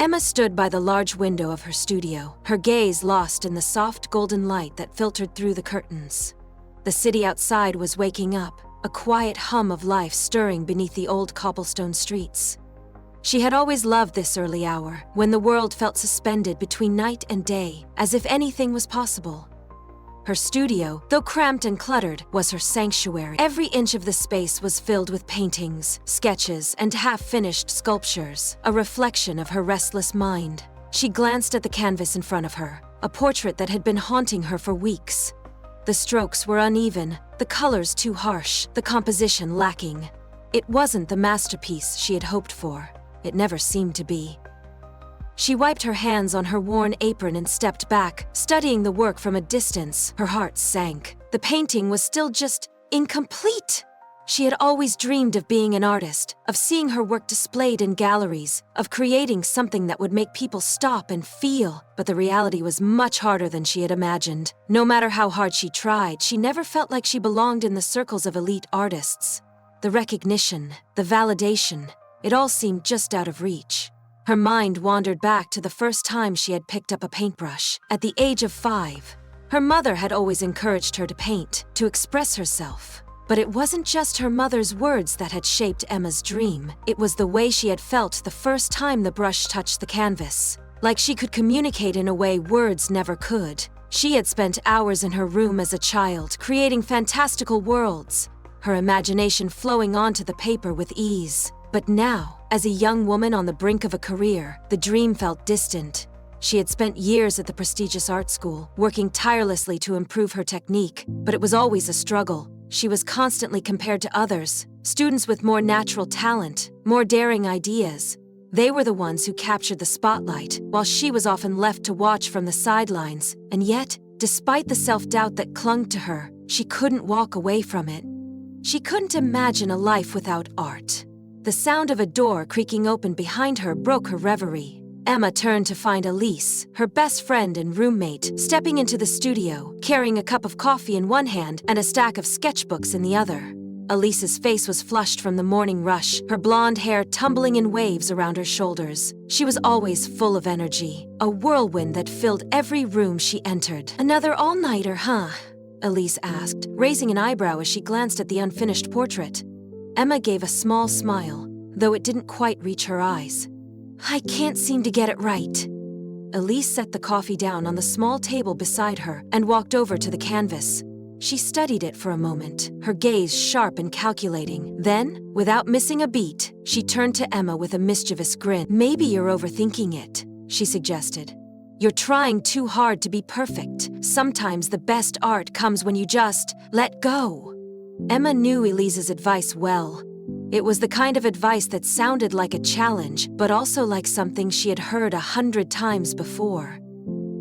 Emma stood by the large window of her studio, her gaze lost in the soft golden light that filtered through the curtains. The city outside was waking up, a quiet hum of life stirring beneath the old cobblestone streets. She had always loved this early hour, when the world felt suspended between night and day, as if anything was possible. Her studio, though cramped and cluttered, was her sanctuary. Every inch of the space was filled with paintings, sketches, and half-finished sculptures, a reflection of her restless mind. She glanced at the canvas in front of her, a portrait that had been haunting her for weeks. The strokes were uneven, the colors too harsh, the composition lacking. It wasn't the masterpiece she had hoped for. It never seemed to be. She wiped her hands on her worn apron and stepped back, studying the work from a distance. Her heart sank. The painting was still just incomplete. She had always dreamed of being an artist, of seeing her work displayed in galleries, of creating something that would make people stop and feel. But the reality was much harder than she had imagined. No matter how hard she tried, she never felt like she belonged in the circles of elite artists. The recognition, the validation, it all seemed just out of reach. Her mind wandered back to the first time she had picked up a paintbrush, at the age of 5. Her mother had always encouraged her to paint, to express herself. But it wasn't just her mother's words that had shaped Emma's dream. It was the way she had felt the first time the brush touched the canvas. Like she could communicate in a way words never could. She had spent hours in her room as a child, creating fantastical worlds, her imagination flowing onto the paper with ease. But now, as a young woman on the brink of a career, the dream felt distant. She had spent years at the prestigious art school, working tirelessly to improve her technique, but it was always a struggle. She was constantly compared to others, students with more natural talent, more daring ideas. They were the ones who captured the spotlight, while she was often left to watch from the sidelines. And yet, despite the self-doubt that clung to her, she couldn't walk away from it. She couldn't imagine a life without art. The sound of a door creaking open behind her broke her reverie. Emma turned to find Elise, her best friend and roommate, stepping into the studio, carrying a cup of coffee in one hand and a stack of sketchbooks in the other. Elise's face was flushed from the morning rush, her blonde hair tumbling in waves around her shoulders. She was always full of energy, a whirlwind that filled every room she entered. "Another all-nighter, huh?" Elise asked, raising an eyebrow as she glanced at the unfinished portrait. Emma gave a small smile, though it didn't quite reach her eyes. "I can't seem to get it right." Elise set the coffee down on the small table beside her and walked over to the canvas. She studied it for a moment, her gaze sharp and calculating. Then, without missing a beat, she turned to Emma with a mischievous grin. "Maybe you're overthinking it," she suggested. "You're trying too hard to be perfect. Sometimes the best art comes when you just let go." Emma knew Elise's advice well. It was the kind of advice that sounded like a challenge, but also like something she had heard 100 times before.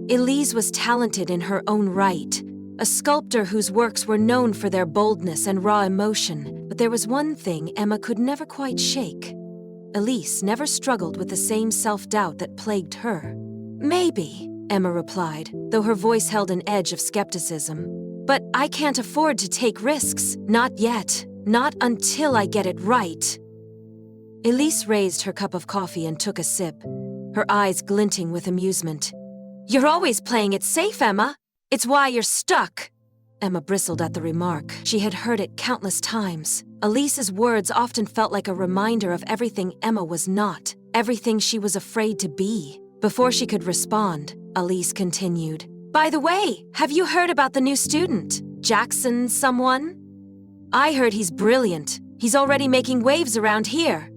Elise was talented in her own right, a sculptor whose works were known for their boldness and raw emotion, but there was one thing Emma could never quite shake. Elise never struggled with the same self-doubt that plagued her. "Maybe," Emma replied, though her voice held an edge of skepticism. "But I can't afford to take risks. Not yet. Not until I get it right." Elise raised her cup of coffee and took a sip, her eyes glinting with amusement. "You're always playing it safe, Emma. It's why you're stuck." Emma bristled at the remark. She had heard it countless times. Elise's words often felt like a reminder of everything Emma was not, everything she was afraid to be. Before she could respond, Elise continued. "By the way, have you heard about the new student? Jaxon someone? I heard he's brilliant. He's already making waves around here."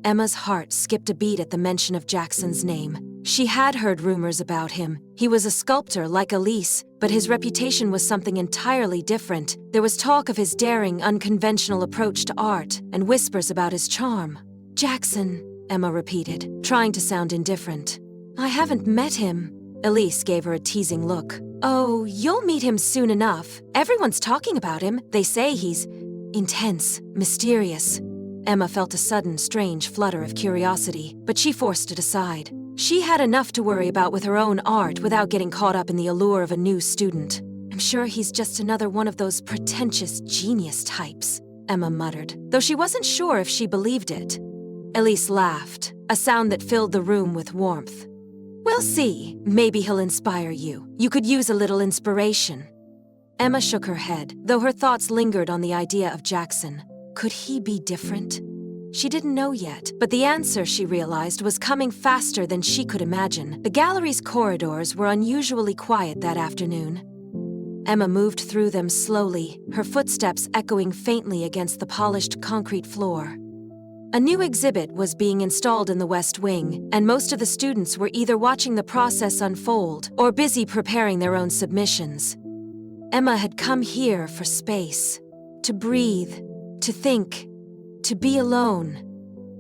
Emma's heart skipped a beat at the mention of Jaxon's name. She had heard rumors about him. He was a sculptor like Elise, but his reputation was something entirely different. There was talk of his daring, unconventional approach to art, and whispers about his charm. "Jaxon," Emma repeated, trying to sound indifferent. "I haven't met him." Elise gave her a teasing look. "Oh, you'll meet him soon enough. Everyone's talking about him. They say he's intense, mysterious." Emma felt a sudden, strange flutter of curiosity, but she forced it aside. She had enough to worry about with her own art without getting caught up in the allure of a new student. "I'm sure he's just another one of those pretentious genius types," Emma muttered, though she wasn't sure if she believed it. Elise laughed, a sound that filled the room with warmth. "We'll see. Maybe he'll inspire you. You could use a little inspiration." Emma shook her head, though her thoughts lingered on the idea of Jaxon. Could he be different? She didn't know yet, but the answer, she realized, was coming faster than she could imagine. The gallery's corridors were unusually quiet that afternoon. Emma moved through them slowly, her footsteps echoing faintly against the polished concrete floor. A new exhibit was being installed in the West Wing, and most of the students were either watching the process unfold or busy preparing their own submissions. Emma had come here for space, to breathe, to think, to be alone.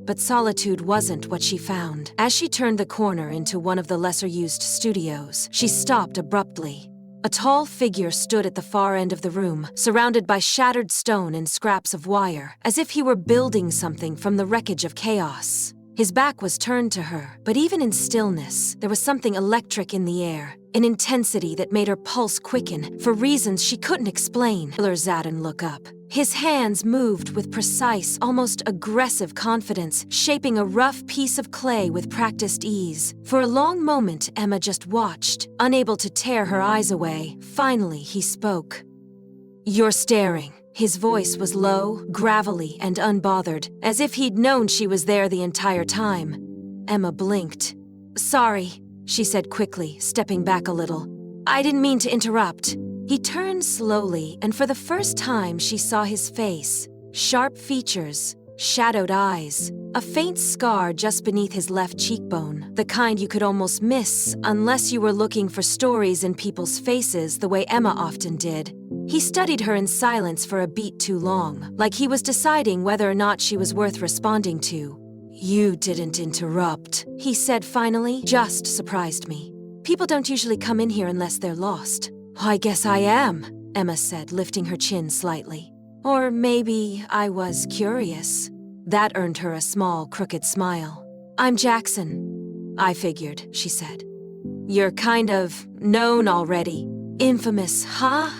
But solitude wasn't what she found. As she turned the corner into one of the lesser-used studios, she stopped abruptly. A tall figure stood at the far end of the room, surrounded by shattered stone and scraps of wire, as if he were building something from the wreckage of chaos. His back was turned to her, but even in stillness, there was something electric in the air, an intensity that made her pulse quicken for reasons she couldn't explain. Sat and looked up. His hands moved with precise, almost aggressive confidence, shaping a rough piece of clay with practiced ease. For a long moment, Emma just watched, unable to tear her eyes away. Finally, he spoke. "You're staring." His voice was low, gravelly, and unbothered, as if he'd known she was there the entire time. Emma blinked. "Sorry," she said quickly, stepping back a little. "I didn't mean to interrupt." He turned slowly, and for the first time she saw his face. Sharp features, shadowed eyes, a faint scar just beneath his left cheekbone, the kind you could almost miss unless you were looking for stories in people's faces the way Emma often did. He studied her in silence for a beat too long, like he was deciding whether or not she was worth responding to. "You didn't interrupt," he said finally. "Just surprised me. People don't usually come in here unless they're lost." "I guess I am," Emma said, lifting her chin slightly. "Or maybe I was curious." That earned her a small, crooked smile. "I'm Jaxon." "I figured," she said. "You're kind of known already. Infamous, huh?"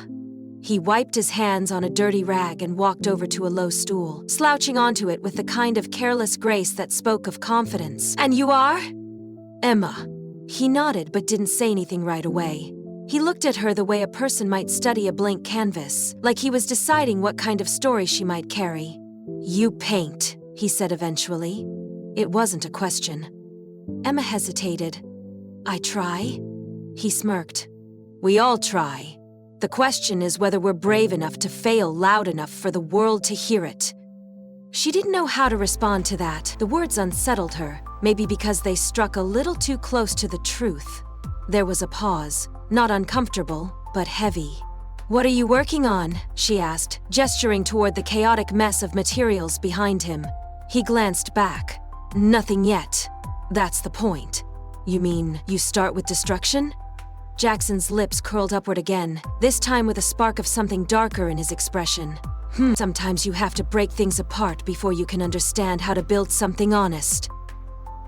He wiped his hands on a dirty rag and walked over to a low stool, slouching onto it with the kind of careless grace that spoke of confidence. "And you are?" "Emma." He nodded but didn't say anything right away. He looked at her the way a person might study a blank canvas, like he was deciding what kind of story she might carry. "You paint," he said eventually. It wasn't a question. Emma hesitated. "I try?" He smirked. "We all try. The question is whether we're brave enough to fail loud enough for the world to hear it." She didn't know how to respond to that. The words unsettled her, maybe because they struck a little too close to the truth. There was a pause, not uncomfortable, but heavy. "What are you working on?" she asked, gesturing toward the chaotic mess of materials behind him. He glanced back. "Nothing yet. That's the point." "You mean you start with destruction?" Jackson's lips curled upward again, this time with a spark of something darker in his expression. Sometimes you have to break things apart before you can understand how to build something honest."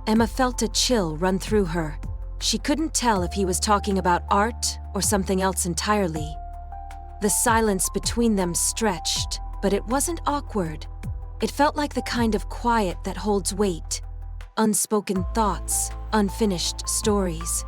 Emma felt a chill run through her. She couldn't tell if he was talking about art or something else entirely. The silence between them stretched, but it wasn't awkward. It felt like the kind of quiet that holds weight. Unspoken thoughts, unfinished stories.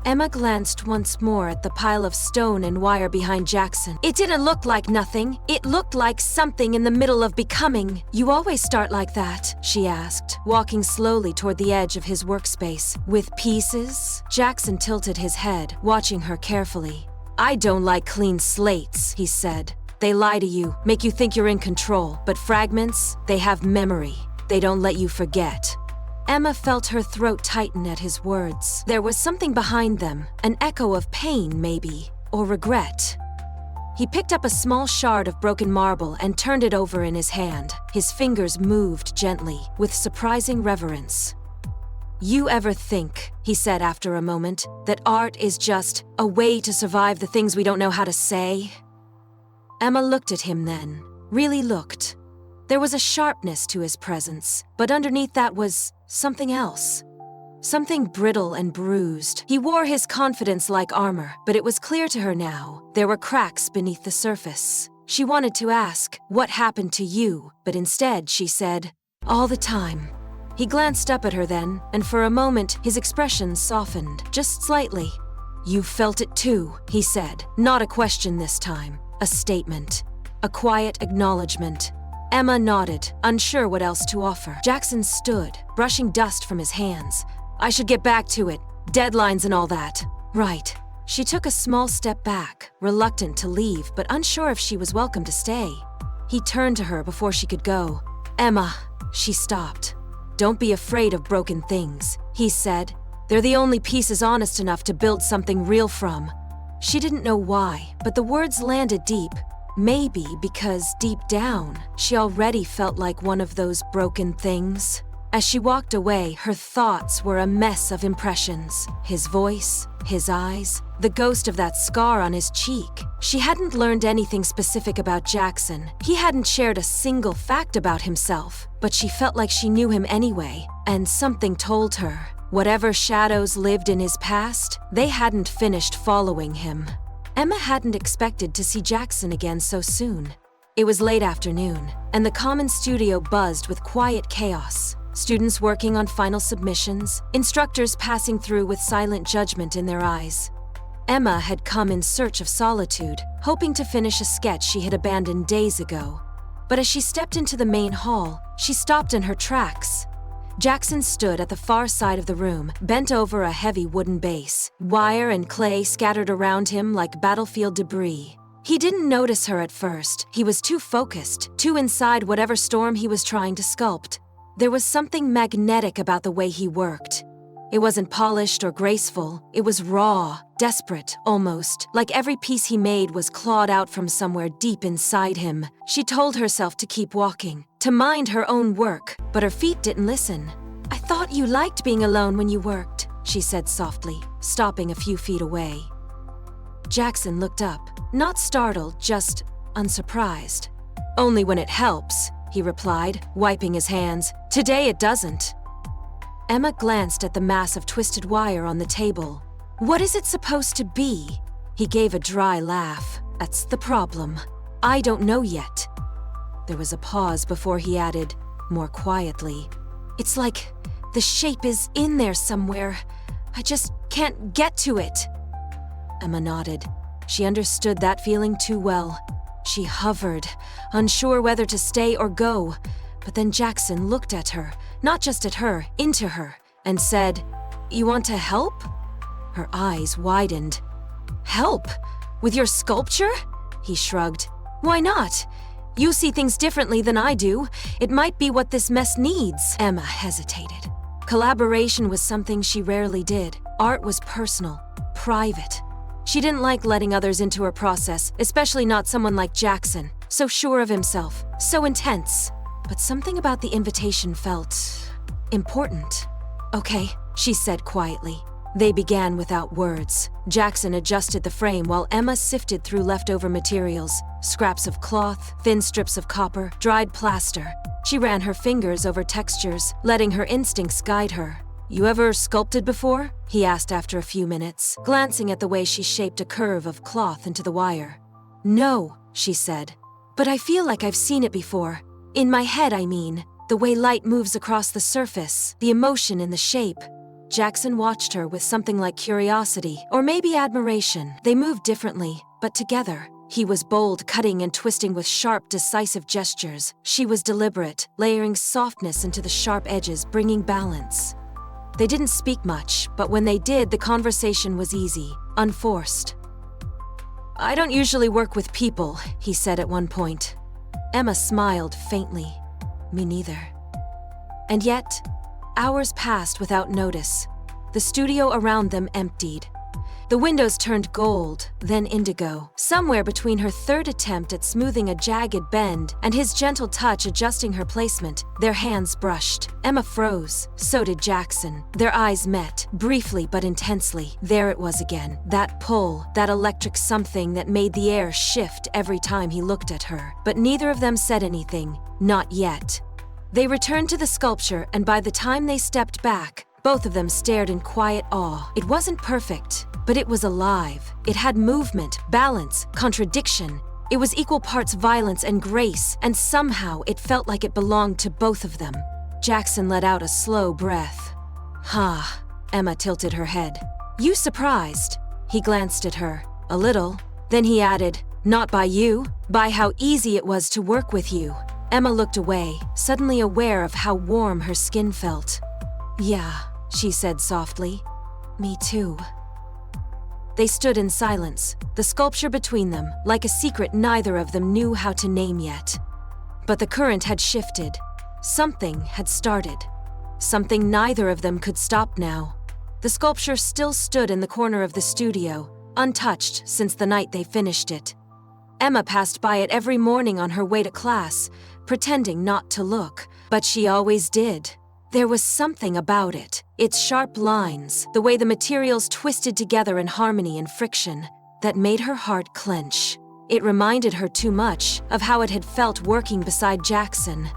Emma glanced once more at the pile of stone and wire behind Jaxon. "It didn't look like nothing. It looked like something in the middle of becoming." "You always start like that?" she asked, walking slowly toward the edge of his workspace. "With pieces?" Jaxon tilted his head, watching her carefully. "I don't like clean slates," he said. "They lie to you, make you think you're in control. But fragments, they have memory. They don't let you forget." Emma felt her throat tighten at his words. There was something behind them, an echo of pain maybe, or regret. He picked up a small shard of broken marble and turned it over in his hand. His fingers moved gently, with surprising reverence. "You ever think," he said after a moment, "that art is just a way to survive the things we don't know how to say?" Emma looked at him then, really looked. There was a sharpness to his presence, but underneath that was something else. Something brittle and bruised. He wore his confidence like armor, but it was clear to her now. There were cracks beneath the surface. She wanted to ask, "What happened to you?" But instead she said, "All the time." He glanced up at her then, and for a moment, his expression softened, just slightly. "You felt it too," he said. Not a question this time. A statement. A quiet acknowledgement. Emma nodded, unsure what else to offer. Jaxon stood, brushing dust from his hands. "I should get back to it. Deadlines and all that." "Right." She took a small step back, reluctant to leave, but unsure if she was welcome to stay. He turned to her before she could go. "Emma," she stopped. "Don't be afraid of broken things," he said. "They're the only pieces honest enough to build something real from." She didn't know why, but the words landed deep. Maybe because deep down, she already felt like one of those broken things. As she walked away, her thoughts were a mess of impressions. His voice, his eyes, the ghost of that scar on his cheek. She hadn't learned anything specific about Jaxon. He hadn't shared a single fact about himself, but she felt like she knew him anyway, and something told her, whatever shadows lived in his past, they hadn't finished following him. Emma hadn't expected to see Jaxon again so soon. It was late afternoon, and the common studio buzzed with quiet chaos. Students working on final submissions, instructors passing through with silent judgment in their eyes. Emma had come in search of solitude, hoping to finish a sketch she had abandoned days ago. But as she stepped into the main hall, she stopped in her tracks. Jaxon stood at the far side of the room, bent over a heavy wooden base, wire and clay scattered around him like battlefield debris. He didn't notice her at first. He was too focused, too inside whatever storm he was trying to sculpt. There was something magnetic about the way he worked. It wasn't polished or graceful. It was raw, desperate, almost, like every piece he made was clawed out from somewhere deep inside him. She told herself to keep walking, to mind her own work, but her feet didn't listen. "I thought you liked being alone when you worked," she said softly, stopping a few feet away. Jaxon looked up, not startled, just unsurprised. "Only when it helps," he replied, wiping his hands. "Today it doesn't." Emma glanced at the mass of twisted wire on the table. "What is it supposed to be?" He gave a dry laugh. "That's the problem. I don't know yet." There was a pause before he added, more quietly, "It's like the shape is in there somewhere. I just can't get to it." Emma nodded. She understood that feeling too well. She hovered, unsure whether to stay or go. But then Jaxon looked at her, not just at her, into her, and said, "You want to help?" Her eyes widened. "Help? With your sculpture?" He shrugged. "Why not? You see things differently than I do. It might be what this mess needs." Emma hesitated. Collaboration was something she rarely did. Art was personal, private. She didn't like letting others into her process, especially not someone like Jaxon, so sure of himself, so intense. But something about the invitation felt important. "Okay," she said quietly. They began without words. Jaxon adjusted the frame while Emma sifted through leftover materials, scraps of cloth, thin strips of copper, dried plaster. She ran her fingers over textures, letting her instincts guide her. "You ever sculpted before?" he asked after a few minutes, glancing at the way she shaped a curve of cloth into the wire. "No," she said. "But I feel like I've seen it before. In my head, I mean. The way light moves across the surface, the emotion in the shape." Jaxon watched her with something like curiosity, or maybe admiration. They moved differently, but together. He was bold, cutting and twisting with sharp, decisive gestures. She was deliberate, layering softness into the sharp edges, bringing balance. They didn't speak much, but when they did, the conversation was easy, unforced. "I don't usually work with people," he said at one point. Emma smiled faintly. "Me neither." And yet, hours passed without notice. The studio around them emptied. The windows turned gold, then indigo. Somewhere between her third attempt at smoothing a jagged bend and his gentle touch adjusting her placement, their hands brushed. Emma froze. So did Jaxon. Their eyes met, briefly but intensely. There it was again. That pull, that electric something that made the air shift every time he looked at her. But neither of them said anything. Not yet. They returned to the sculpture, and by the time they stepped back, both of them stared in quiet awe. It wasn't perfect, but it was alive. It had movement, balance, contradiction. It was equal parts violence and grace, and somehow it felt like it belonged to both of them. Jaxon let out a slow breath. "Ha," Emma tilted her head. "You surprised?" He glanced at her. "A little." Then he added, "Not by you, by how easy it was to work with you." Emma looked away, suddenly aware of how warm her skin felt. "Yeah," she said softly. "Me too." They stood in silence, the sculpture between them, like a secret neither of them knew how to name yet. But the current had shifted. Something had started. Something neither of them could stop now. The sculpture still stood in the corner of the studio, untouched since the night they finished it. Emma passed by it every morning on her way to class, pretending not to look, but she always did. There was something about it, its sharp lines, the way the materials twisted together in harmony and friction, that made her heart clench. It reminded her too much of how it had felt working beside Jaxon.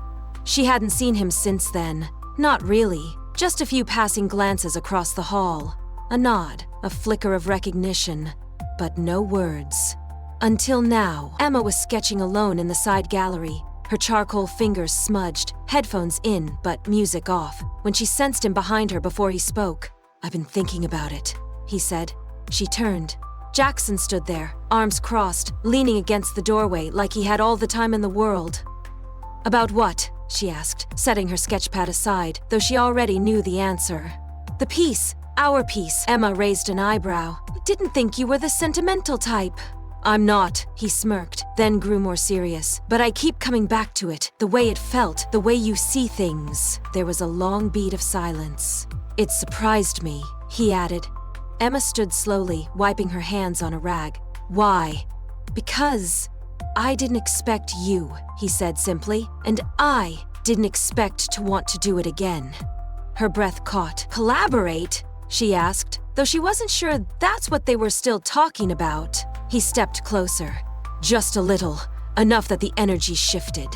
She hadn't seen him since then. Not really, just a few passing glances across the hall. A nod, a flicker of recognition, but no words. Until now, Emma was sketching alone in the side gallery, her charcoal fingers smudged, headphones in but music off, when she sensed him behind her before he spoke. "I've been thinking about it," he said. She turned. Jaxon stood there, arms crossed, leaning against the doorway like he had all the time in the world. "About what?" she asked, setting her sketchpad aside, though she already knew the answer. "The piece, our piece." Emma raised an eyebrow. "I didn't think you were the sentimental type." "I'm not," he smirked, then grew more serious. "But I keep coming back to it, the way it felt, the way you see things." There was a long beat of silence. "It surprised me," he added. Emma stood slowly, wiping her hands on a rag. "Why?" "Because I didn't expect you," he said simply, "and I didn't expect to want to do it again." Her breath caught. "Collaborate?" she asked, though she wasn't sure that's what they were still talking about. He stepped closer. "Just a little, enough that the energy shifted."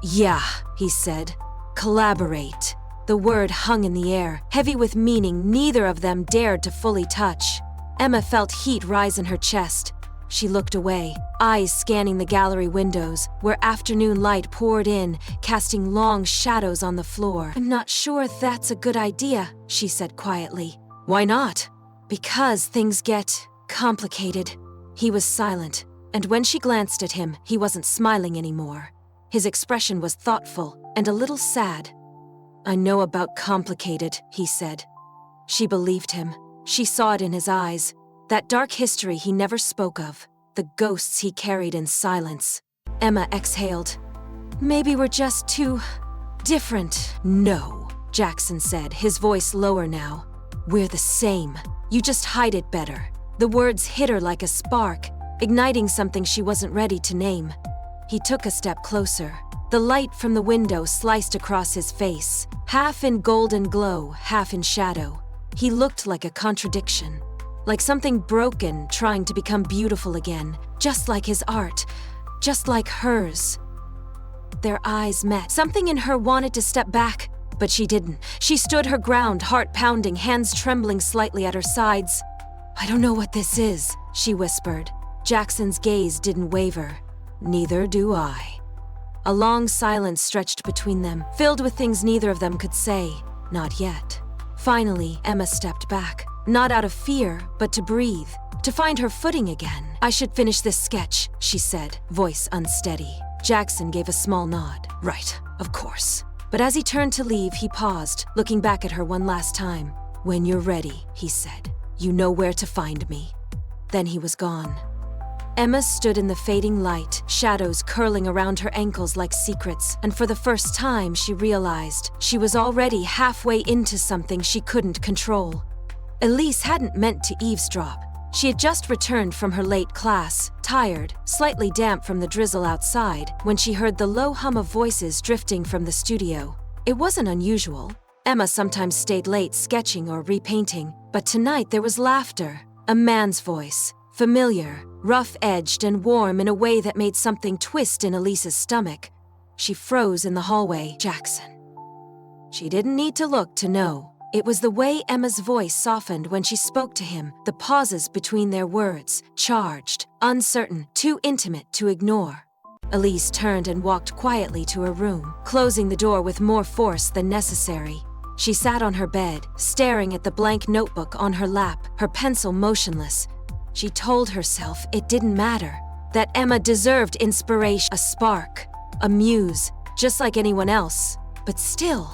"Yeah," he said. "Collaborate." The word hung in the air, heavy with meaning neither of them dared to fully touch. Emma felt heat rise in her chest. She looked away, eyes scanning the gallery windows, where afternoon light poured in, casting long shadows on the floor. "I'm not sure that's a good idea," she said quietly. "Why not?" "Because things get complicated." He was silent, and when she glanced at him, he wasn't smiling anymore. His expression was thoughtful and a little sad. "I know about complicated," he said. She believed him. She saw it in his eyes. That dark history he never spoke of. The ghosts he carried in silence. Emma exhaled. "Maybe we're just too different." "No," Jaxon said, his voice lower now. "We're the same. You just hide it better." The words hit her like a spark, igniting something she wasn't ready to name. He took a step closer. The light from the window sliced across his face, half in golden glow, half in shadow. He looked like a contradiction, like something broken trying to become beautiful again, just like his art, just like hers. Their eyes met. Something in her wanted to step back, but she didn't. She stood her ground, heart pounding, hands trembling slightly at her sides. "I don't know what this is," she whispered. Jaxon's gaze didn't waver. "Neither do I." A long silence stretched between them, filled with things neither of them could say. Not yet. Finally, Emma stepped back, not out of fear, but to breathe, to find her footing again. "I should finish this sketch," she said, voice unsteady. Jaxon gave a small nod. "Right, of course." But as he turned to leave, he paused, looking back at her one last time. "When you're ready," he said. "You know where to find me." Then he was gone. Emma stood in the fading light, shadows curling around her ankles like secrets, and for the first time she realized she was already halfway into something she couldn't control. Elise hadn't meant to eavesdrop. She had just returned from her late class, tired, slightly damp from the drizzle outside, when she heard the low hum of voices drifting from the studio. It wasn't unusual. Emma sometimes stayed late sketching or repainting, but tonight there was laughter. A man's voice, familiar, rough-edged and warm in a way that made something twist in Elise's stomach. She froze in the hallway. Jaxon. She didn't need to look to know. It was the way Emma's voice softened when she spoke to him, the pauses between their words, charged, uncertain, too intimate to ignore. Elise turned and walked quietly to her room, closing the door with more force than necessary. She sat on her bed, staring at the blank notebook on her lap, her pencil motionless. She told herself it didn't matter, that Emma deserved inspiration, a spark, a muse, just like anyone else. But still,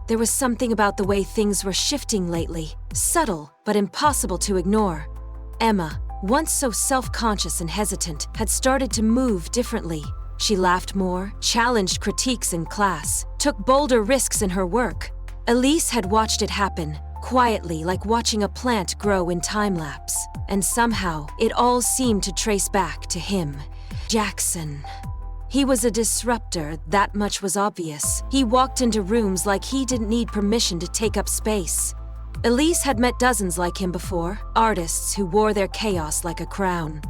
there was something about the way things were shifting lately, subtle but impossible to ignore. Emma, once so self-conscious and hesitant, had started to move differently. She laughed more, challenged critiques in class, took bolder risks in her work. Elise had watched it happen, quietly, like watching a plant grow in time-lapse. And somehow, it all seemed to trace back to him, Jaxon. He was a disruptor, that much was obvious. He walked into rooms like he didn't need permission to take up space. Elise had met dozens like him before, artists who wore their chaos like a crown.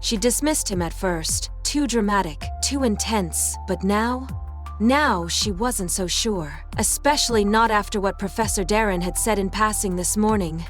She dismissed him at first, too dramatic, too intense, but now she wasn't so sure, especially not after what Professor Darren had said in passing this morning.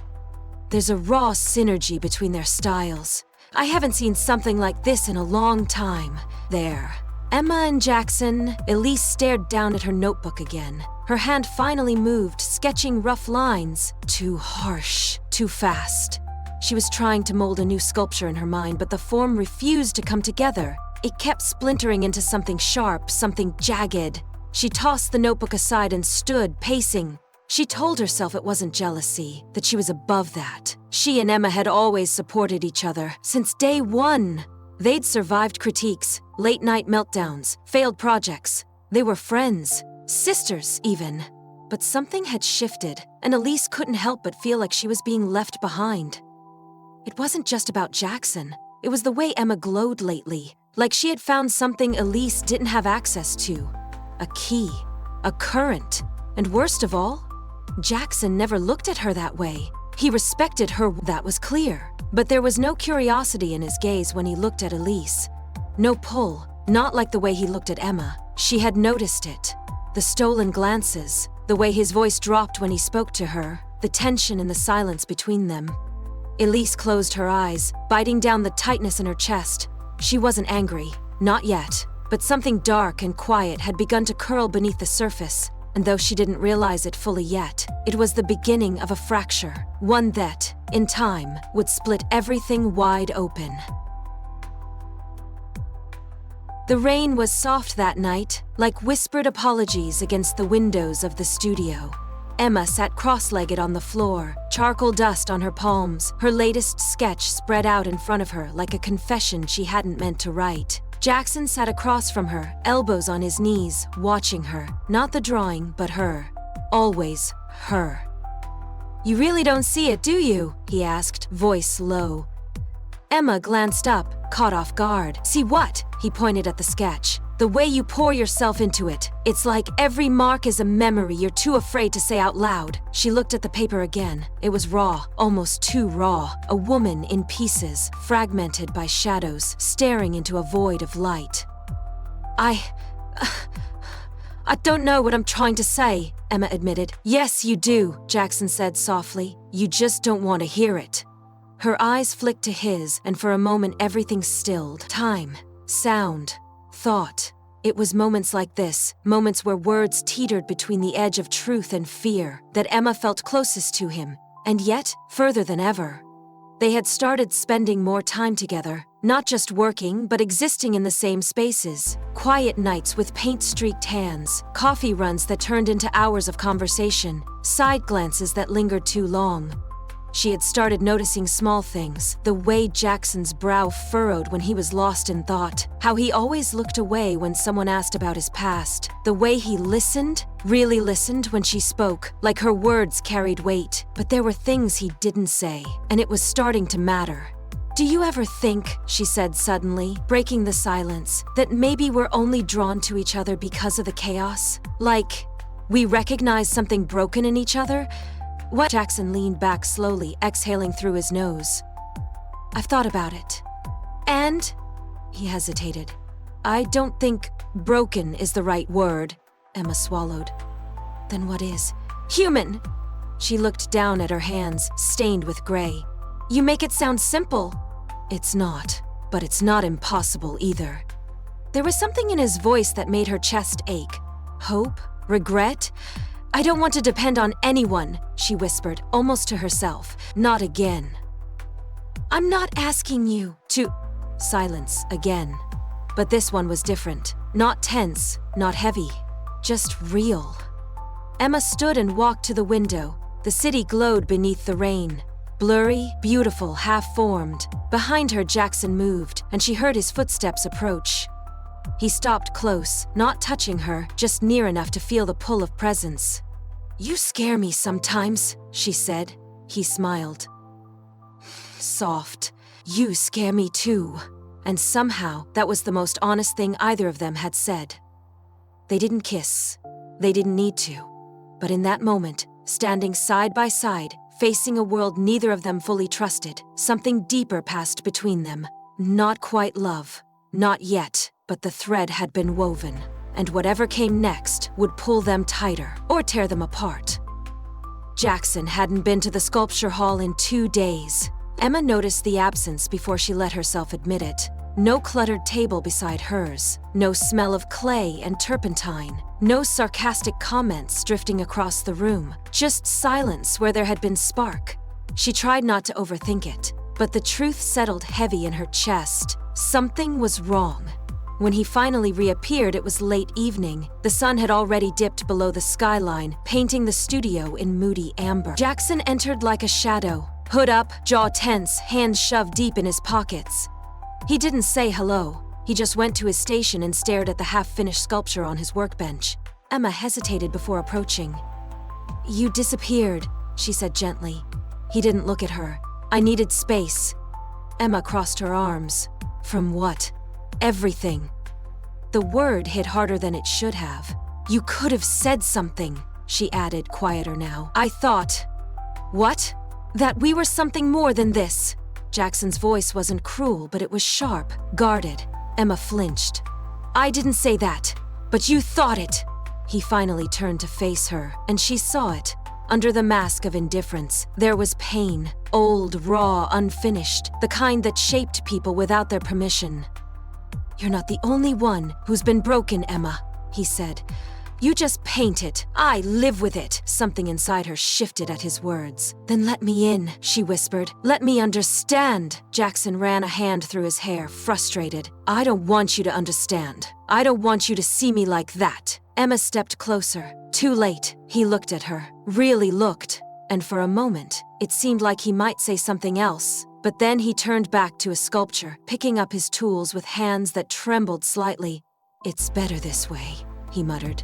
There's a raw synergy between their styles. I haven't seen something like this in a long time. There. Emma and Jaxon. Elise stared down at her notebook again. Her hand finally moved, sketching rough lines. Too harsh, too fast. She was trying to mold a new sculpture in her mind, but the form refused to come together. It kept splintering into something sharp, something jagged. She tossed the notebook aside and stood, pacing. She told herself it wasn't jealousy, that she was above that. She and Emma had always supported each other, since day one. They'd survived critiques, late-night meltdowns, failed projects. They were friends, sisters even. But something had shifted, and Elise couldn't help but feel like she was being left behind. It wasn't just about Jaxon. It was the way Emma glowed lately, like she had found something Elise didn't have access to. A key, a current, and worst of all, Jaxon never looked at her that way. He respected her, that was clear. But there was no curiosity in his gaze when he looked at Elise. No pull, not like the way he looked at Emma. She had noticed it. The stolen glances, the way his voice dropped when he spoke to her, the tension and the silence between them. Elise closed her eyes, biting down the tightness in her chest. She wasn't angry, not yet, but something dark and quiet had begun to curl beneath the surface. And though she didn't realize it fully yet, it was the beginning of a fracture, one that, in time, would split everything wide open. The rain was soft that night, like whispered apologies against the windows of the studio. Emma sat cross-legged on the floor, charcoal dust on her palms, her latest sketch spread out in front of her like a confession she hadn't meant to write. Jaxon sat across from her, elbows on his knees, watching her. Not the drawing, but her. Always her. "You really don't see it, do you?" he asked, voice low. Emma glanced up, caught off guard. "See what?" He pointed at the sketch. "The way you pour yourself into it. It's like every mark is a memory you're too afraid to say out loud." She looked at the paper again. It was raw, almost too raw. A woman in pieces, fragmented by shadows, staring into a void of light. I don't know what I'm trying to say," Emma admitted. "Yes, you do," Jaxon said softly. "You just don't want to hear it." Her eyes flicked to his, and for a moment everything stilled. Time, sound, thought. It was moments like this, moments where words teetered between the edge of truth and fear, that Emma felt closest to him, and yet further than ever. They had started spending more time together, not just working, but existing in the same spaces. Quiet nights with paint-streaked hands, coffee runs that turned into hours of conversation, side glances that lingered too long. She had started noticing small things, the way Jackson's brow furrowed when he was lost in thought, how he always looked away when someone asked about his past, the way he listened, really listened when she spoke, like her words carried weight. But there were things he didn't say, and it was starting to matter. "Do you ever think," she said suddenly, breaking the silence, "that maybe we're only drawn to each other because of the chaos? Like, we recognize something broken in each other?" What? Jaxon leaned back slowly, exhaling through his nose. "I've thought about it. And," he hesitated, "I don't think broken is the right word." Emma swallowed. "Then what is?" "Human!" She looked down at her hands, stained with gray. "You make it sound simple." "It's not, but it's not impossible either." There was something in his voice that made her chest ache. Hope? Regret? I don't want to depend on anyone, she whispered, almost to herself. Not again. I'm not asking you to... Silence again. But this one was different. Not tense, not heavy. Just real. Emma stood and walked to the window. The city glowed beneath the rain. Blurry, beautiful, half-formed. Behind her, Jaxon moved, and she heard his footsteps approach. He stopped close, not touching her, just near enough to feel the pull of presence. You scare me sometimes, she said. He smiled. Soft. You scare me too. And somehow, that was the most honest thing either of them had said. They didn't kiss. They didn't need to. But in that moment, standing side by side, facing a world neither of them fully trusted, something deeper passed between them. Not quite love. Not yet, but the thread had been woven, and whatever came next would pull them tighter or tear them apart. Jaxon hadn't been to the sculpture hall in 2 days. Emma noticed the absence before she let herself admit it. No cluttered table beside hers, no smell of clay and turpentine, no sarcastic comments drifting across the room, just silence where there had been spark. She tried not to overthink it, but the truth settled heavy in her chest. Something was wrong. When he finally reappeared, it was late evening. The sun had already dipped below the skyline, painting the studio in moody amber. Jaxon entered like a shadow, hood up, jaw tense, hands shoved deep in his pockets. He didn't say hello. He just went to his station and stared at the half-finished sculpture on his workbench. Emma hesitated before approaching. You disappeared, she said gently. He didn't look at her. I needed space. Emma crossed her arms. From what? Everything. The word hit harder than it should have. You could have said something, she added, quieter now. I thought... What? That we were something more than this. Jackson's voice wasn't cruel, but it was sharp, guarded. Emma flinched. I didn't say that, but you thought it. He finally turned to face her, and she saw it. Under the mask of indifference, there was pain, old, raw, unfinished, the kind that shaped people without their permission. You're not the only one who's been broken, Emma, he said. You just paint it. I live with it. Something inside her shifted at his words. Then let me in, she whispered. Let me understand. Jaxon ran a hand through his hair, frustrated. I don't want you to understand. I don't want you to see me like that. Emma stepped closer. Too late. He looked at her. Really looked. And for a moment, it seemed like he might say something else. But then he turned back to his sculpture, picking up his tools with hands that trembled slightly. It's better this way, he muttered.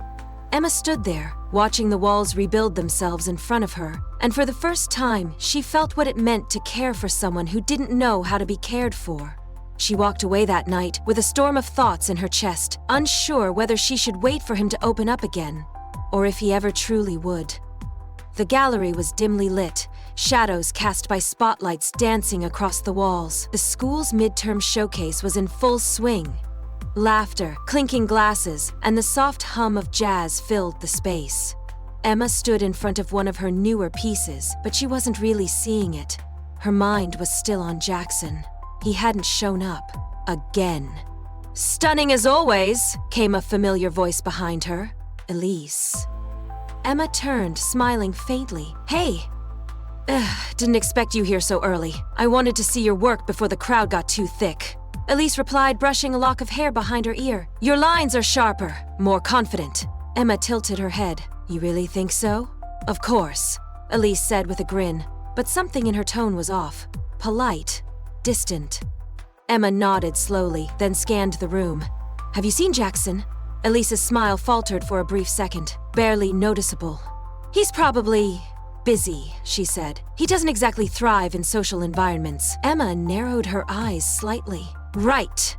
Emma stood there, watching the walls rebuild themselves in front of her, and for the first time, she felt what it meant to care for someone who didn't know how to be cared for. She walked away that night with a storm of thoughts in her chest, unsure whether she should wait for him to open up again, or if he ever truly would. The gallery was dimly lit, shadows cast by spotlights dancing across the walls. The school's midterm showcase was in full swing. Laughter, clinking glasses, and the soft hum of jazz filled the space. Emma stood in front of one of her newer pieces, but she wasn't really seeing it. Her mind was still on Jaxon. He hadn't shown up. Again. Stunning as always, came a familiar voice behind her. Elise. Emma turned, smiling faintly. Hey! Didn't expect you here so early. I wanted to see your work before the crowd got too thick. Elise replied, brushing a lock of hair behind her ear. Your lines are sharper, more confident. Emma tilted her head. You really think so? Of course, Elise said with a grin, but something in her tone was off. Polite, distant. Emma nodded slowly, then scanned the room. Have you seen Jaxon? Elise's smile faltered for a brief second, barely noticeable. He's probably busy, she said. He doesn't exactly thrive in social environments. Emma narrowed her eyes slightly. Right.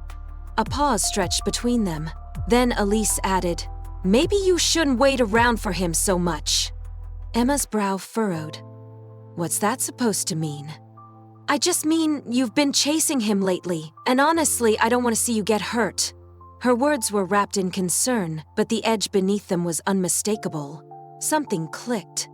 A pause stretched between them. Then Elise added, maybe you shouldn't wait around for him so much. Emma's brow furrowed. What's that supposed to mean? I just mean you've been chasing him lately, and honestly, I don't want to see you get hurt. Her words were wrapped in concern, but the edge beneath them was unmistakable. Something clicked.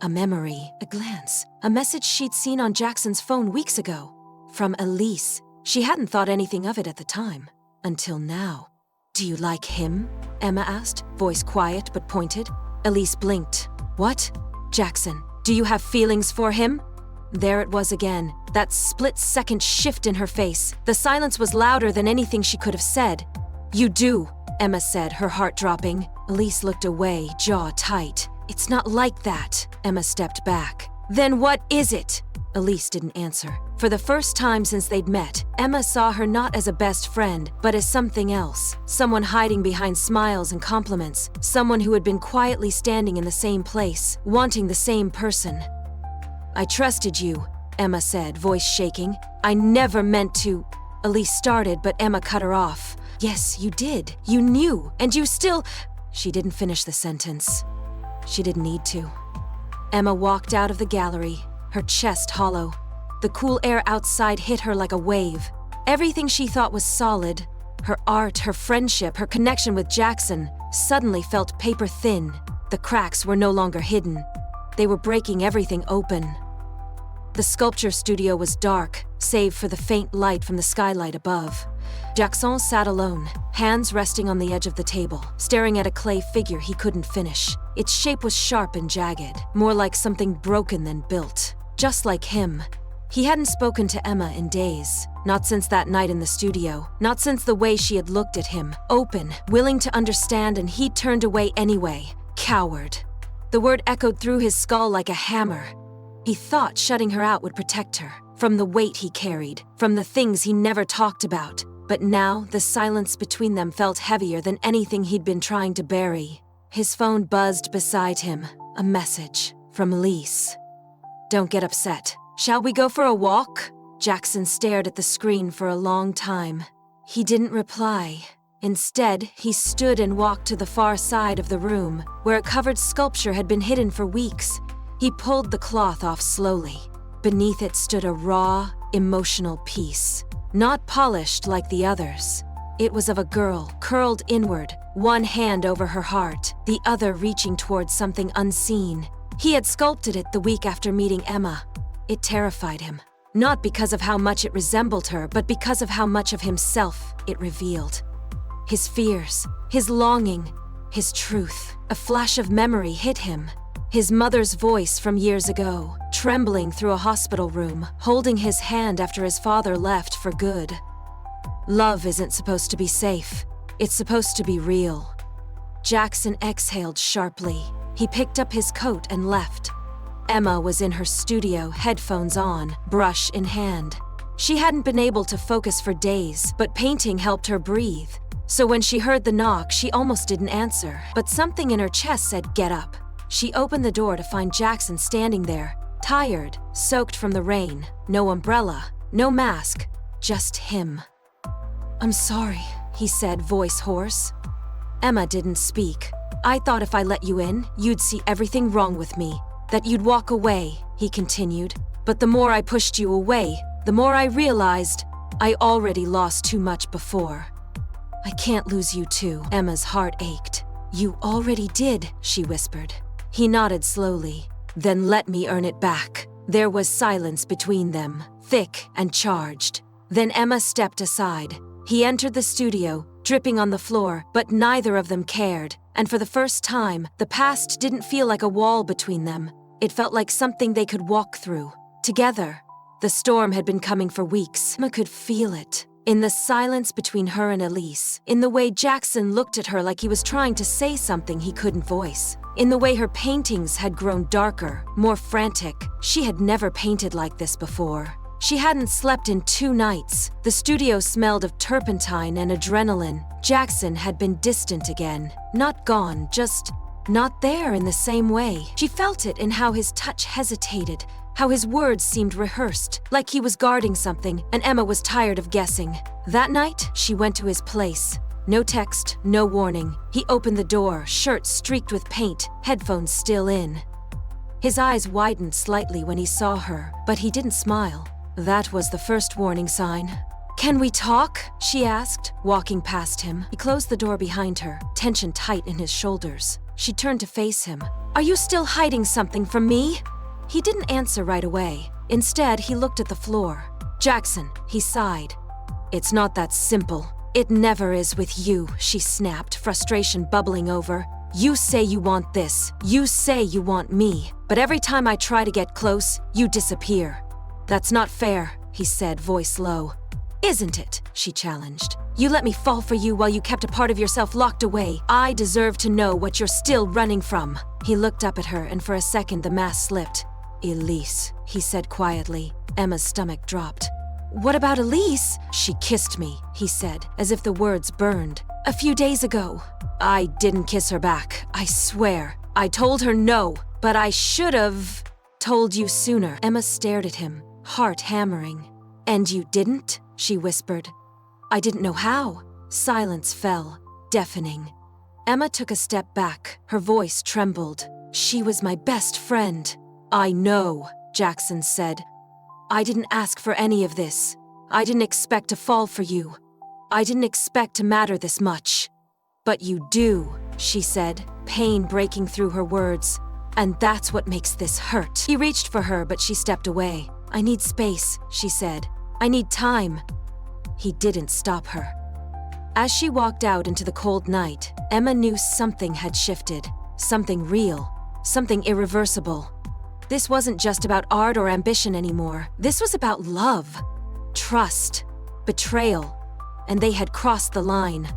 A memory, a glance, a message she'd seen on Jaxon's phone weeks ago. From Elise. She hadn't thought anything of it at the time, until now. "Do you like him?" Emma asked, voice quiet but pointed. Elise blinked. "What?" "Jaxon, do you have feelings for him?" There it was again, that split-second shift in her face. The silence was louder than anything she could have said. "You do," Emma said, her heart dropping. Elise looked away, jaw tight. "It's not like that." Emma stepped back. "Then what is it?" Elise didn't answer. For the first time since they'd met, Emma saw her not as a best friend, but as something else. Someone hiding behind smiles and compliments. Someone who had been quietly standing in the same place, wanting the same person. "I trusted you," Emma said, voice shaking. "I never meant to..." Elise started, but Emma cut her off. "Yes, you did. You knew, and you still..." She didn't finish the sentence. She didn't need to. Emma walked out of the gallery, her chest hollow. The cool air outside hit her like a wave. Everything she thought was solid, her art, her friendship, her connection with Jaxon, suddenly felt paper thin. The cracks were no longer hidden. They were breaking everything open. The sculpture studio was dark, save for the faint light from the skylight above. Jaxon sat alone, hands resting on the edge of the table, staring at a clay figure he couldn't finish. Its shape was sharp and jagged, more like something broken than built. Just like him. He hadn't spoken to Emma in days. Not since that night in the studio. Not since the way she had looked at him. Open, willing to understand, and he turned away anyway. Coward. The word echoed through his skull like a hammer. He thought shutting her out would protect her. From the weight he carried. From the things he never talked about. But now, the silence between them felt heavier than anything he'd been trying to bury. His phone buzzed beside him. A message. From Elise. "Don't get upset. Shall we go for a walk?" Jaxon stared at the screen for a long time. He didn't reply. Instead, he stood and walked to the far side of the room, where a covered sculpture had been hidden for weeks. He pulled the cloth off slowly. Beneath it stood a raw, emotional piece. Not polished like the others. It was of a girl, curled inward, one hand over her heart, the other reaching towards something unseen. He had sculpted it the week after meeting Emma. It terrified him. Not because of how much it resembled her, but because of how much of himself it revealed. His fears, his longing, his truth. A flash of memory hit him. His mother's voice from years ago, trembling through a hospital room, holding his hand after his father left for good. Love isn't supposed to be safe. It's supposed to be real. Jaxon exhaled sharply. He picked up his coat and left. Emma was in her studio, headphones on, brush in hand. She hadn't been able to focus for days, but painting helped her breathe. So when she heard the knock, she almost didn't answer, but something in her chest said, "Get up." She opened the door to find Jaxon standing there, tired, soaked from the rain. No umbrella, no mask, just him. "I'm sorry," he said, voice hoarse. Emma didn't speak. "I thought if I let you in, you'd see everything wrong with me. That you'd walk away," he continued. "But the more I pushed you away, the more I realized I already lost too much before." "I can't lose you too." Emma's heart ached. "You already did," she whispered. He nodded slowly. "Then let me earn it back." There was silence between them, thick and charged. Then Emma stepped aside. He entered the studio, dripping on the floor, but neither of them cared. And for the first time, the past didn't feel like a wall between them. It felt like something they could walk through, together. The storm had been coming for weeks. Emma could feel it. In the silence between her and Elise. In the way Jaxon looked at her like he was trying to say something he couldn't voice. In the way her paintings had grown darker, more frantic. She had never painted like this before. She hadn't slept in 2 nights. The studio smelled of turpentine and adrenaline. Jaxon had been distant again. Not gone, just not there in the same way. She felt it in how his touch hesitated, how his words seemed rehearsed, like he was guarding something, and Emma was tired of guessing. That night, she went to his place. No text, no warning. He opened the door, shirt streaked with paint, headphones still in. His eyes widened slightly when he saw her, but he didn't smile. That was the first warning sign. "Can we talk?" she asked, walking past him. He closed the door behind her, tension tight in his shoulders. She turned to face him. "Are you still hiding something from me?" He didn't answer right away. Instead, he looked at the floor. "Jaxon," he sighed. "It's not that simple." "It never is with you," she snapped, frustration bubbling over. "You say you want this. You say you want me. But every time I try to get close, you disappear." "That's not fair," he said, voice low. "Isn't it?" she challenged. "You let me fall for you while you kept a part of yourself locked away. I deserve to know what you're still running from." He looked up at her, and for a second the mask slipped. "Elise," he said quietly. Emma's stomach dropped. "What about Elise?" "She kissed me," he said, as if the words burned. "A few days ago." "I didn't kiss her back, I swear. I told her no, but I should've told you sooner." Emma stared at him, heart hammering. "And you didn't?" she whispered. "I didn't know how." Silence fell, deafening. Emma took a step back, her voice trembled. "She was my best friend." "I know," Jaxon said. "I didn't ask for any of this. I didn't expect to fall for you. I didn't expect to matter this much." "But you do," she said, pain breaking through her words. "And that's what makes this hurt." He reached for her, but she stepped away. "I need space," she said. "I need time." He didn't stop her. As she walked out into the cold night, Emma knew something had shifted. Something real. Something irreversible. This wasn't just about art or ambition anymore. This was about love, trust, betrayal, and they had crossed the line.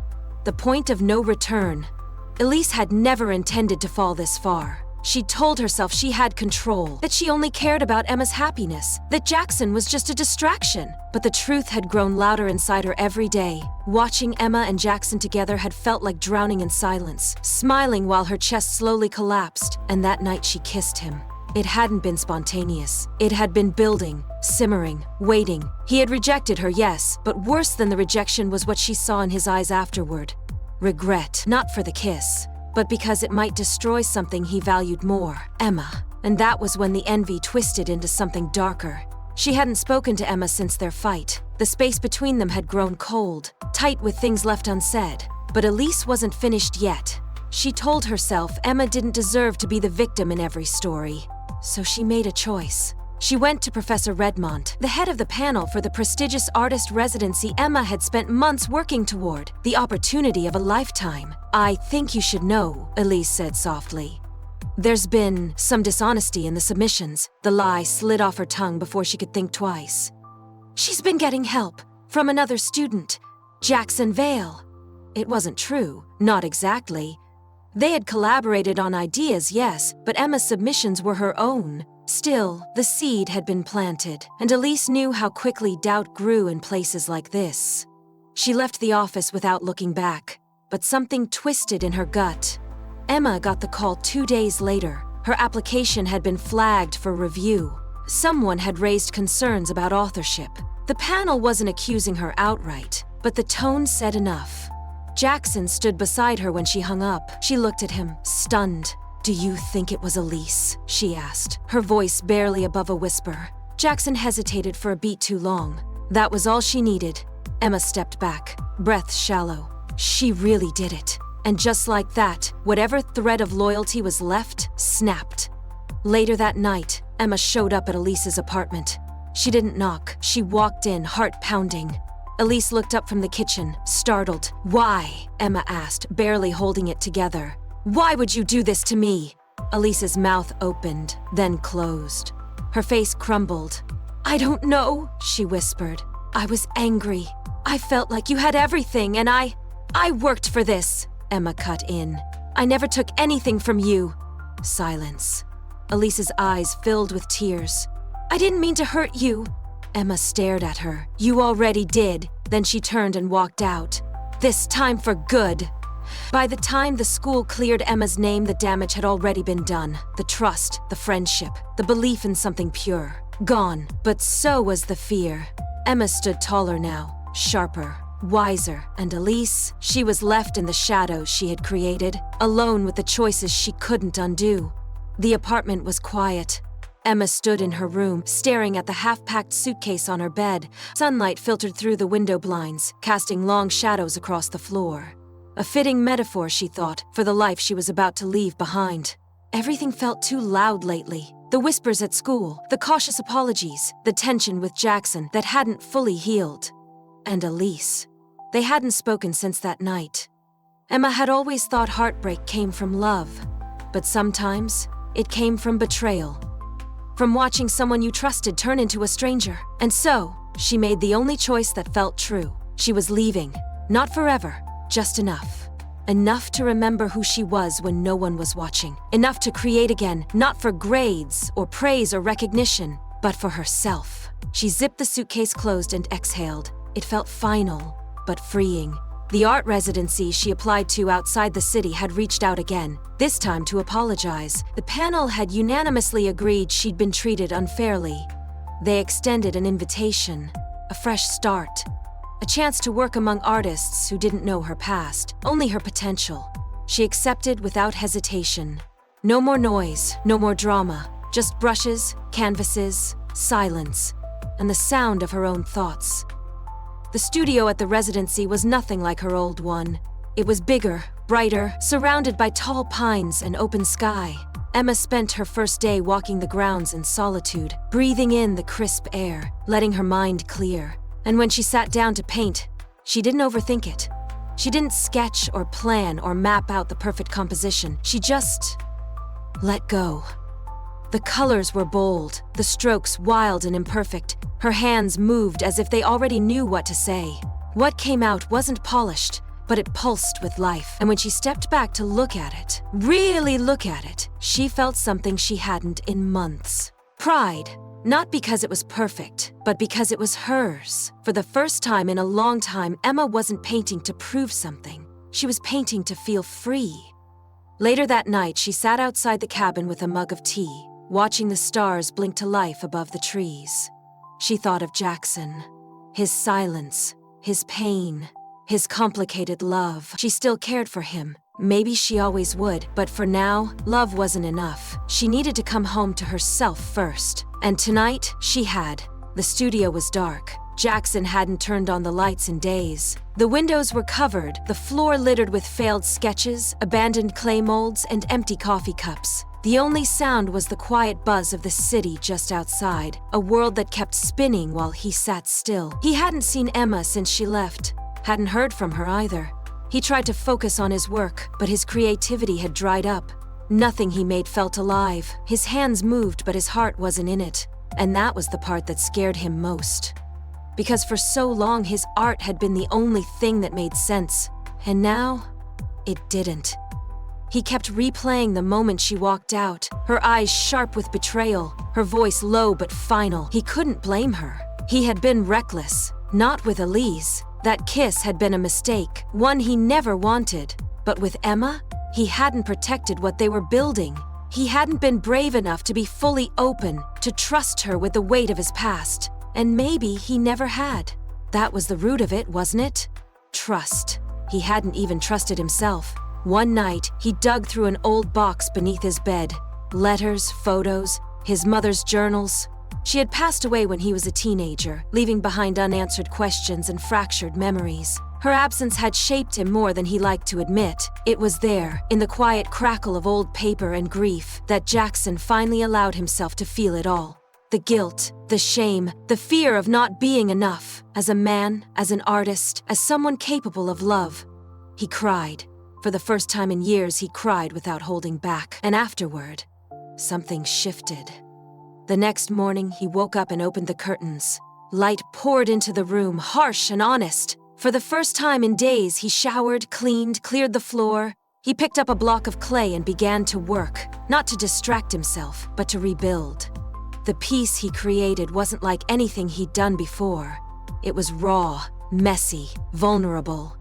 The point of no return. Elise had never intended to fall this far. She told herself she had control, that she only cared about Emma's happiness, that Jaxon was just a distraction. But the truth had grown louder inside her every day. Watching Emma and Jaxon together had felt like drowning in silence, smiling while her chest slowly collapsed, and that night she kissed him. It hadn't been spontaneous. It had been building, simmering, waiting. He had rejected her, yes, but worse than the rejection was what she saw in his eyes afterward. Regret, not for the kiss, but because it might destroy something he valued more, Emma. And that was when the envy twisted into something darker. She hadn't spoken to Emma since their fight. The space between them had grown cold, tight with things left unsaid. But Elise wasn't finished yet. She told herself Emma didn't deserve to be the victim in every story. So she made a choice. She went to Professor Redmond, the head of the panel for the prestigious artist residency Emma had spent months working toward, the opportunity of a lifetime. "I think you should know," Elise said softly. "There's been some dishonesty in the submissions." The lie slid off her tongue before she could think twice. "She's been getting help from another student, Jaxon Vale." It wasn't true, not exactly. They had collaborated on ideas, yes, but Emma's submissions were her own. Still, the seed had been planted, and Elise knew how quickly doubt grew in places like this. She left the office without looking back, but something twisted in her gut. Emma got the call 2 days later. Her application had been flagged for review. Someone had raised concerns about authorship. The panel wasn't accusing her outright, but the tone said enough. Jaxon stood beside her when she hung up. She looked at him, stunned. "Do you think it was Elise?" she asked, her voice barely above a whisper. Jaxon hesitated for a beat too long. That was all she needed. Emma stepped back, breath shallow. She really did it. And just like that, whatever thread of loyalty was left, snapped. Later that night, Emma showed up at Elise's apartment. She didn't knock. She walked in, heart pounding. Elise looked up from the kitchen, startled. "Why?" Emma asked, barely holding it together. "Why would you do this to me?" Elise's mouth opened, then closed. Her face crumbled. "I don't know," she whispered. "I was angry. I felt like you had everything, and I worked for this." Emma cut in. "I never took anything from you." Silence. Elise's eyes filled with tears. "I didn't mean to hurt you." Emma stared at her. "You already did." Then she turned and walked out. This time for good. By the time the school cleared Emma's name, the damage had already been done. The trust, the friendship, the belief in something pure. Gone. But so was the fear. Emma stood taller now, sharper, wiser, and Elise, she was left in the shadows she had created, alone with the choices she couldn't undo. The apartment was quiet. Emma stood in her room, staring at the half-packed suitcase on her bed. Sunlight filtered through the window blinds, casting long shadows across the floor. A fitting metaphor, she thought, for the life she was about to leave behind. Everything felt too loud lately. The whispers at school, the cautious apologies, the tension with Jaxon that hadn't fully healed. And Elise. They hadn't spoken since that night. Emma had always thought heartbreak came from love, but sometimes it came from betrayal. From watching someone you trusted turn into a stranger. And so, she made the only choice that felt true. She was leaving. Not forever, just enough. Enough to remember who she was when no one was watching. Enough to create again, not for grades or praise or recognition, but for herself. She zipped the suitcase closed and exhaled. It felt final, but freeing. The art residency she applied to outside the city had reached out again, this time to apologize. The panel had unanimously agreed she'd been treated unfairly. They extended an invitation, a fresh start, a chance to work among artists who didn't know her past, only her potential. She accepted without hesitation. No more noise, no more drama, just brushes, canvases, silence, and the sound of her own thoughts. The studio at the residency was nothing like her old one. It was bigger, brighter, surrounded by tall pines and open sky. Emma spent her first day walking the grounds in solitude, breathing in the crisp air, letting her mind clear. And when she sat down to paint, she didn't overthink it. She didn't sketch or plan or map out the perfect composition. She just let go. The colors were bold, the strokes wild and imperfect. Her hands moved as if they already knew what to say. What came out wasn't polished, but it pulsed with life. And when she stepped back to look at it, really look at it, she felt something she hadn't in months. Pride. Not because it was perfect, but because it was hers. For the first time in a long time, Emma wasn't painting to prove something. She was painting to feel free. Later that night, she sat outside the cabin with a mug of tea, watching the stars blink to life above the trees. She thought of Jaxon, his silence, his pain, his complicated love. She still cared for him. Maybe she always would, but for now, love wasn't enough. She needed to come home to herself first. And tonight, she had. The studio was dark. Jaxon hadn't turned on the lights in days. The windows were covered, the floor littered with failed sketches, abandoned clay molds, and empty coffee cups. The only sound was the quiet buzz of the city just outside, a world that kept spinning while he sat still. He hadn't seen Emma since she left, hadn't heard from her either. He tried to focus on his work, but his creativity had dried up. Nothing he made felt alive. His hands moved, but his heart wasn't in it. And that was the part that scared him most. Because for so long, his art had been the only thing that made sense. And now, it didn't. He kept replaying the moment she walked out, her eyes sharp with betrayal, her voice low but final. He couldn't blame her. He had been reckless, not with Elise. That kiss had been a mistake, one he never wanted. But with Emma, he hadn't protected what they were building. He hadn't been brave enough to be fully open, to trust her with the weight of his past. And maybe he never had. That was the root of it, wasn't it? Trust. He hadn't even trusted himself. One night, he dug through an old box beneath his bed. Letters, photos, his mother's journals. She had passed away when he was a teenager, leaving behind unanswered questions and fractured memories. Her absence had shaped him more than he liked to admit. It was there, in the quiet crackle of old paper and grief, that Jaxon finally allowed himself to feel it all. The guilt, the shame, the fear of not being enough, as a man, as an artist, as someone capable of love. He cried. For the first time in years, he cried without holding back. And afterward, something shifted. The next morning, he woke up and opened the curtains. Light poured into the room, harsh and honest. For the first time in days, he showered, cleaned, cleared the floor. He picked up a block of clay and began to work, not to distract himself, but to rebuild. The piece he created wasn't like anything he'd done before. It was raw, messy, vulnerable.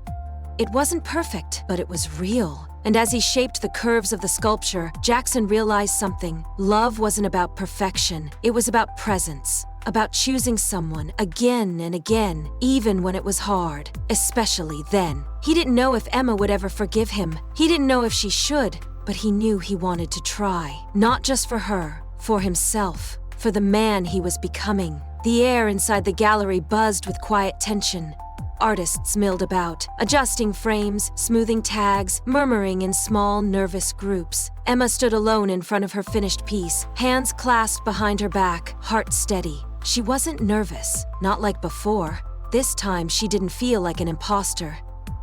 It wasn't perfect, but it was real. And as he shaped the curves of the sculpture, Jaxon realized something. Love wasn't about perfection. It was about presence, about choosing someone again and again, even when it was hard, especially then. He didn't know if Emma would ever forgive him. He didn't know if she should, but he knew he wanted to try. Not just for her, for himself, for the man he was becoming. The air inside the gallery buzzed with quiet tension. Artists milled about, adjusting frames, smoothing tags, murmuring in small, nervous groups. Emma stood alone in front of her finished piece, hands clasped behind her back, heart steady. She wasn't nervous, not like before. This time, she didn't feel like an imposter.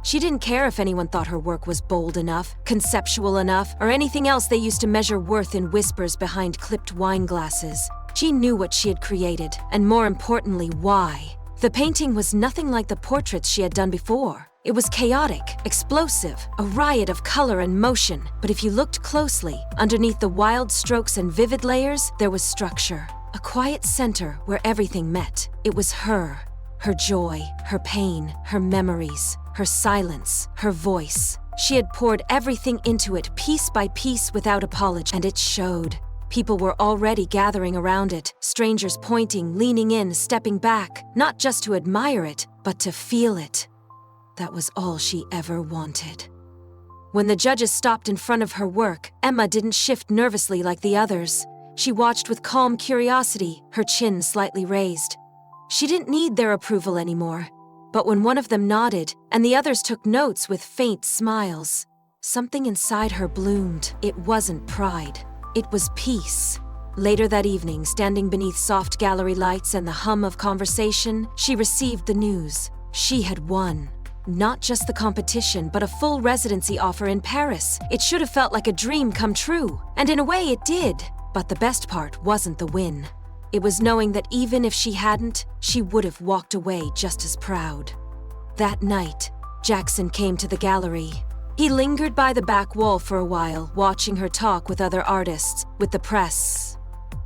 She didn't care if anyone thought her work was bold enough, conceptual enough, or anything else they used to measure worth in whispers behind clipped wine glasses. She knew what she had created, and more importantly, why. The painting was nothing like the portraits she had done before. It was chaotic, explosive, a riot of color and motion. But if you looked closely, underneath the wild strokes and vivid layers, there was structure. A quiet center where everything met. It was her. Her joy, her pain, her memories, her silence, her voice. She had poured everything into it piece by piece without apology, and it showed. People were already gathering around it, strangers pointing, leaning in, stepping back, not just to admire it, but to feel it. That was all she ever wanted. When the judges stopped in front of her work, Emma didn't shift nervously like the others. She watched with calm curiosity, her chin slightly raised. She didn't need their approval anymore. But when one of them nodded, and the others took notes with faint smiles, something inside her bloomed. It wasn't pride. It was peace. Later that evening, standing beneath soft gallery lights and the hum of conversation, she received the news. She had won. Not just the competition, but a full residency offer in Paris. It should have felt like a dream come true. And in a way, it did. But the best part wasn't the win. It was knowing that even if she hadn't, she would have walked away just as proud. That night, Jaxon came to the gallery. He lingered by the back wall for a while, watching her talk with other artists, with the press.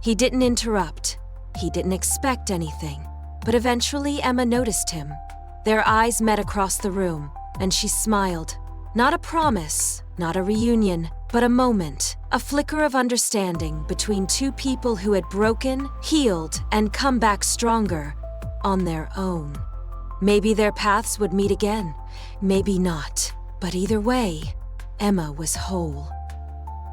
He didn't interrupt. He didn't expect anything. But eventually, Emma noticed him. Their eyes met across the room, and she smiled. Not a promise, not a reunion, but a moment, a flicker of understanding between two people who had broken, healed, and come back stronger on their own. Maybe their paths would meet again, maybe not. But either way, Emma was whole.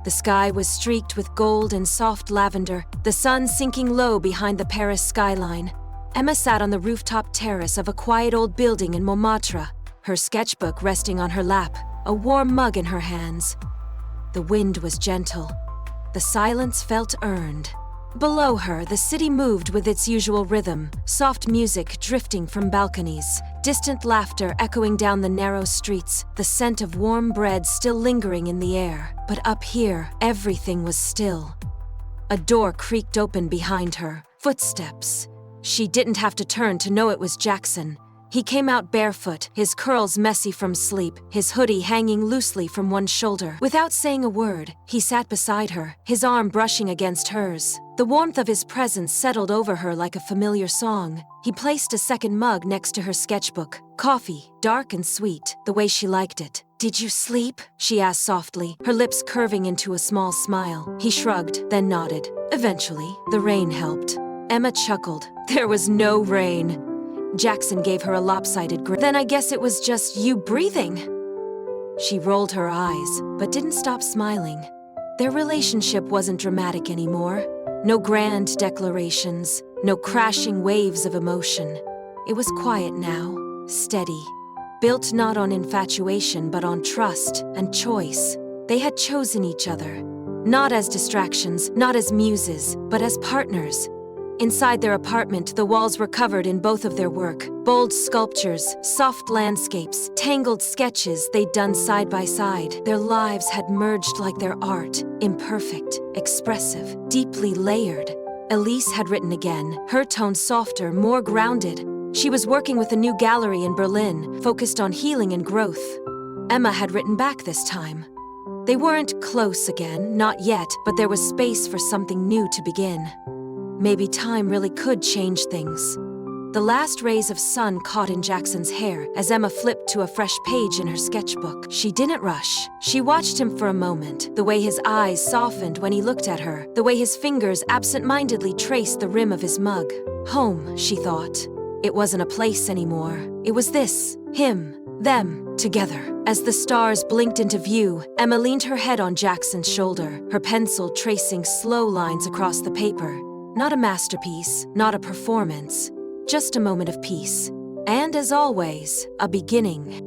The sky was streaked with gold and soft lavender, the sun sinking low behind the Paris skyline. Emma sat on the rooftop terrace of a quiet old building in Montmartre, her sketchbook resting on her lap, a warm mug in her hands. The wind was gentle. The silence felt earned. Below her, the city moved with its usual rhythm, soft music drifting from balconies, distant laughter echoing down the narrow streets, the scent of warm bread still lingering in the air. But up here, everything was still. A door creaked open behind her. Footsteps. She didn't have to turn to know it was Jaxon. He came out barefoot, his curls messy from sleep, his hoodie hanging loosely from one shoulder. Without saying a word, he sat beside her, his arm brushing against hers. The warmth of his presence settled over her like a familiar song. He placed a second mug next to her sketchbook. Coffee, dark and sweet, the way she liked it. "Did you sleep?" she asked softly, her lips curving into a small smile. He shrugged, then nodded. Eventually, the rain helped. Emma chuckled. There was no rain. Jaxon gave her a lopsided grin. "Then I guess it was just you breathing." She rolled her eyes, but didn't stop smiling. Their relationship wasn't dramatic anymore. No grand declarations, no crashing waves of emotion. It was quiet now, steady, built not on infatuation but on trust and choice. They had chosen each other, not as distractions, not as muses, but as partners. Inside their apartment, the walls were covered in both of their work. Bold sculptures, soft landscapes, tangled sketches they'd done side by side. Their lives had merged like their art, imperfect, expressive, deeply layered. Elise had written again, her tone softer, more grounded. She was working with a new gallery in Berlin, focused on healing and growth. Emma had written back this time. They weren't close again, not yet, but there was space for something new to begin. Maybe time really could change things. The last rays of sun caught in Jaxon's hair as Emma flipped to a fresh page in her sketchbook. She didn't rush. She watched him for a moment, the way his eyes softened when he looked at her, the way his fingers absent-mindedly traced the rim of his mug. Home, she thought. It wasn't a place anymore. It was this, him, them, together. As the stars blinked into view, Emma leaned her head on Jaxon's shoulder, her pencil tracing slow lines across the paper. Not a masterpiece, not a performance, just a moment of peace. And as always, a beginning.